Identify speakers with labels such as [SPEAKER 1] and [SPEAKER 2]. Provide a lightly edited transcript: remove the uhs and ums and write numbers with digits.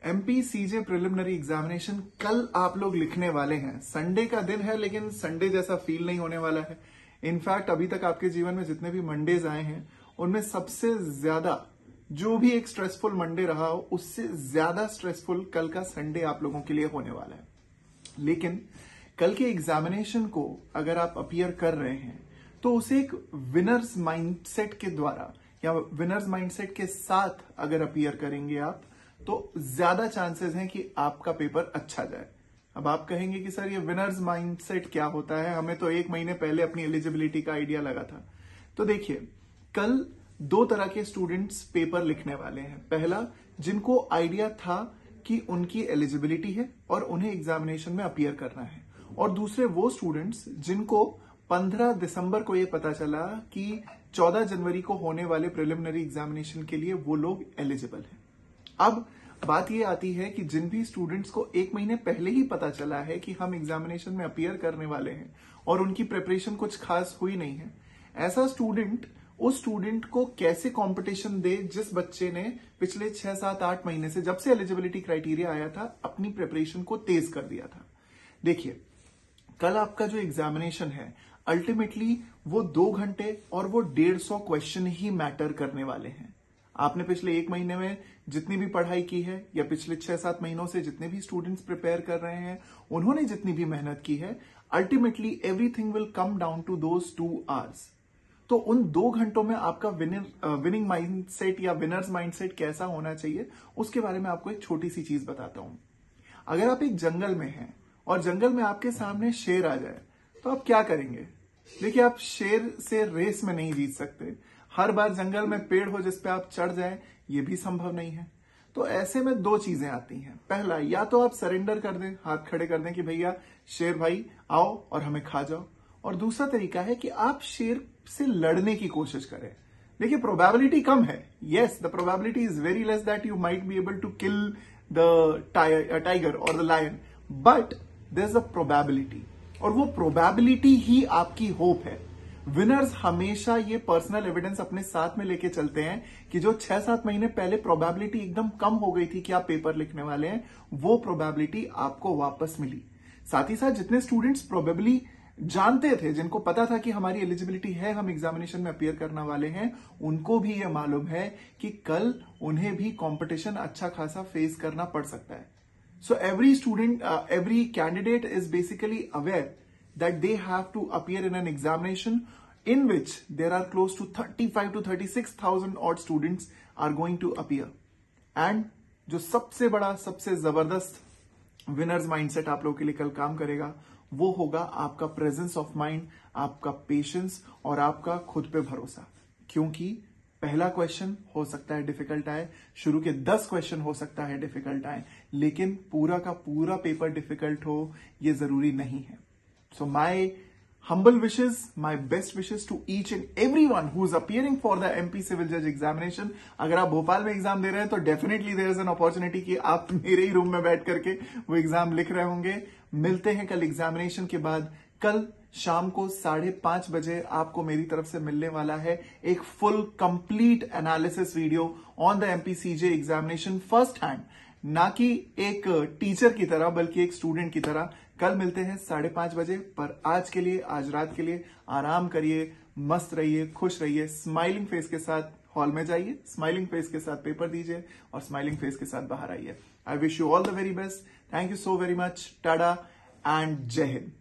[SPEAKER 1] MP सीजे preliminary examination कल आप लोग लिखने वाले हैं। संडे का दिन है, लेकिन संडे जैसा फील नहीं होने वाला है। इनफैक्ट अभी तक आपके जीवन में जितने भी मंडेज आए हैं उनमें सबसे ज्यादा जो भी एक स्ट्रेसफुल मंडे रहा हो, उससे ज्यादा स्ट्रेसफुल कल का संडे आप लोगों के लिए होने वाला है। लेकिन कल के एग्जामिनेशन को अगर आप अपीयर कर रहे हैं तो उसे एक विनर्स माइंडसेट के द्वारा या विनर्स माइंडसेट के साथ अगर अपीयर करेंगे आप, तो ज्यादा चांसेस हैं कि आपका पेपर अच्छा जाए। अब आप कहेंगे कि सर ये विनर्स माइंडसेट क्या होता है, हमें तो 1 महीने पहले अपनी एलिजिबिलिटी का आइडिया लगा था। तो देखिए, कल 2 तरह के स्टूडेंट्स पेपर लिखने वाले हैं। पहला, जिनको आइडिया था कि उनकी एलिजिबिलिटी है और उन्हें एग्जामिनेशन में अपीयर करना है, और दूसरे वो स्टूडेंट्स जिनको 15 दिसंबर को ये पता चला कि 14 जनवरी को होने वाले प्रिलिमिनरी एग्जामिनेशन के लिए वो लोग एलिजिबल हैं। अब बात ये आती है कि जिन भी स्टूडेंट्स को 1 महीने पहले ही पता चला है कि हम एग्जामिनेशन में अपीयर करने वाले हैं और उनकी प्रिपरेशन कुछ खास हुई नहीं है, ऐसा स्टूडेंट उस स्टूडेंट को कैसे कंपटीशन दे जिस बच्चे ने पिछले 6, 7, 8 महीने से, जब से एलिजिबिलिटी क्राइटेरिया आया था, अपनी प्रिपरेशन को तेज कर दिया था। देखिए, कल आपका जो एग्जामिनेशन है अल्टीमेटली वो 2 घंटे और वो 150 क्वेश्चन ही मैटर करने वाले हैं। आपने पिछले 1 महीने में जितनी भी पढ़ाई की है या पिछले 6-7 महीनों से जितने भी स्टूडेंट्स प्रिपेयर कर रहे हैं, उन्होंने जितनी भी मेहनत की है, ultimately everything will come down to those 2 hours. तो उन 2 घंटों में आपका विनिंग माइंडसेट या विनर्स माइंडसेट कैसा होना चाहिए, उसके बारे में आपको एक छोटी सी चीज बताता हूं। अगर आप एक जंगल में हैं और जंगल में आपके सामने शेर आ जाए तो आप क्या करेंगे? देखिए, आप शेर से रेस में नहीं जीत सकते। हर बार जंगल में पेड़ हो जिस पे आप चढ़ जाएं, ये भी संभव नहीं है। तो ऐसे में 2 चीजें आती हैं। पहला, या तो आप सरेंडर कर दें, हाथ खड़े कर दें कि भैया शेर भाई आओ और हमें खा जाओ, और दूसरा तरीका है कि आप शेर से लड़ने की कोशिश करें। देखिए, प्रोबेबिलिटी कम है, yes, the probability is very less that you might be able to kill the tiger और the lion, but there is a probability, और वो प्रोबेबिलिटी ही आपकी होप है। विनर्स हमेशा ये पर्सनल एविडेंस अपने साथ में लेके चलते हैं कि जो 6-7 महीने पहले प्रोबेबिलिटी एकदम कम हो गई थी कि आप पेपर लिखने वाले हैं, वो प्रोबेबिलिटी आपको वापस मिली। साथ ही साथ जितने स्टूडेंट्स प्रोबेबली जानते थे, जिनको पता था कि हमारी एलिजिबिलिटी है, हम एग्जामिनेशन में अपीयर करने वाले हैं, उनको भी यह मालूम है कि कल उन्हें भी कंपटीशन अच्छा खासा फेस करना पड़ सकता है। So every student, every candidate is basically aware that they have to appear in an examination in which there are close to 35 to 36,000 odd students are going to appear. And जो सबसे बड़ा, सबसे जबरदस्त winners mindset आप लोगों के लिए कल काम करेगा, वो होगा आपका प्रेजेंस ऑफ माइंड, आपका पेशेंस और आपका खुद पे भरोसा। क्योंकि पहला क्वेश्चन हो सकता है डिफिकल्ट आए, शुरू के 10 क्वेश्चन हो सकता है डिफिकल्ट आए, लेकिन पूरा का पूरा पेपर डिफिकल्ट हो ये जरूरी नहीं है। So my humble wishes, my best wishes to each and everyone who is appearing for the MP Civil Judge examination। अगर आप भोपाल में एग्जाम दे रहे हैं तो definitely there is an opportunity कि आप मेरे ही रूम में बैठ करके वो एग्जाम लिख रहे होंगे। मिलते हैं कल एग्जामिनेशन के बाद। कल शाम को 5:30 बजे आपको मेरी तरफ से मिलने वाला है एक full complete analysis video on the MPCJ examination first hand, ना कि एक टीचर की तरह बल्कि एक स्टूडेंट की तरह। कल मिलते हैं 5:30 बजे। पर आज के लिए, आज रात के लिए आराम करिए, मस्त रहिए, खुश रहिए, स्माइलिंग फेस के साथ हॉल में जाइए, स्माइलिंग फेस के साथ पेपर दीजिए और स्माइलिंग फेस के साथ बाहर आइए। I wish you all the very best. Thank you so very much. Tata and जय हिंद।